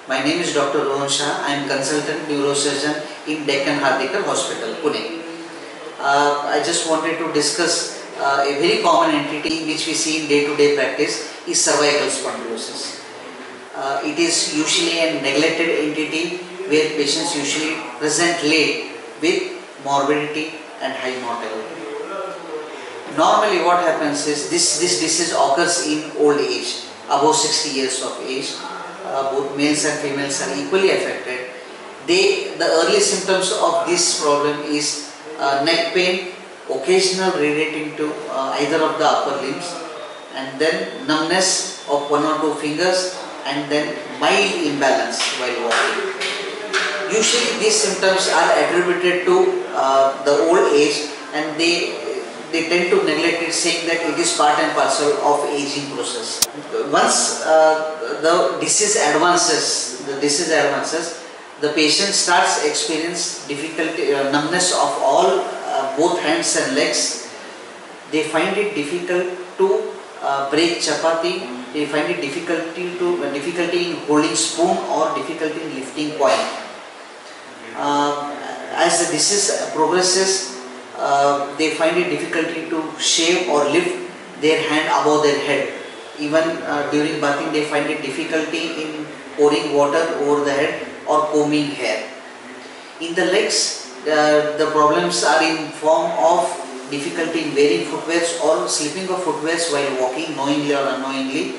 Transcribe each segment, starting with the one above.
My name is Dr. Rohan Shah. I am consultant neurosurgeon in Deccan Hardikar Hospital, Pune. I just wanted to discuss a very common entity which we see in day-to-day practice is cervical spondylosis. It is usually a neglected entity where patients usually present late with morbidity and high mortality. Normally what happens is this disease occurs in old age, above 60 years of age. Both males and females are equally affected. The early symptoms of this problem is neck pain, occasional radiating to either of the upper limbs, and then numbness of one or two fingers, and then mild imbalance while walking. Usually these symptoms are attributed to the old age, and they tend to neglect it, saying that it is part and parcel of aging process. Once the disease advances, the patient starts experience difficulty, numbness of all both hands and legs. They find it difficult to break chapati. They find it difficulty in holding spoon or difficulty in lifting coin. As the disease progresses, they find it difficulty to shave or lift their hand above their head. Even during bathing, they find it difficulty in pouring water over the head or combing hair. In the legs, the problems are in form of difficulty in wearing footwears or slipping of footwears while walking, knowingly or unknowingly,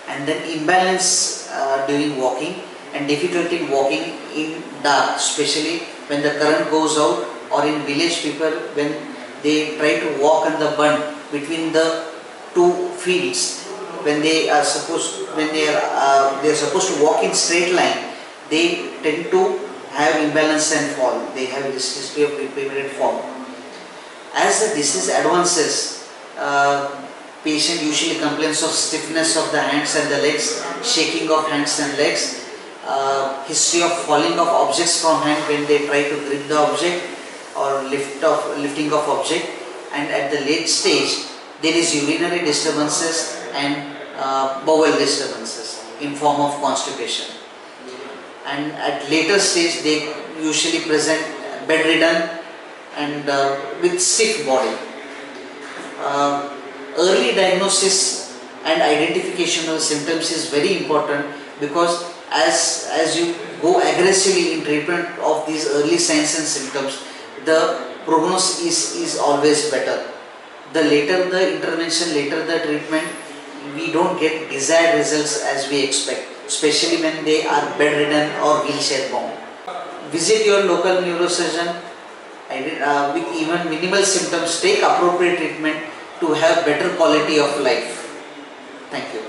and then imbalance during walking, and difficulty in walking in dark, especially when the current goes out, or in village people when they try to walk on the bund between the two fields. When they are supposed to walk in straight line, they tend to have imbalance and fall. They have this history of repeated fall. As the disease advances, patient usually complains of stiffness of the hands and the legs, shaking of hands and legs, history of falling of objects from hand when they try to grip the object, or lifting of object, and at the late stage there is urinary disturbances and bowel disturbances in form of constipation, and at later stage they usually present bedridden and with stiff body. Early diagnosis and identification of symptoms is very important, because as you go aggressively in treatment of these early signs and symptoms, the prognosis is always better. The later the intervention, later the treatment, we don't get desired results as we expect, especially when they are bedridden or wheelchair bound. Visit your local neurosurgeon with even minimal symptoms. Take appropriate treatment to have better quality of life. Thank you.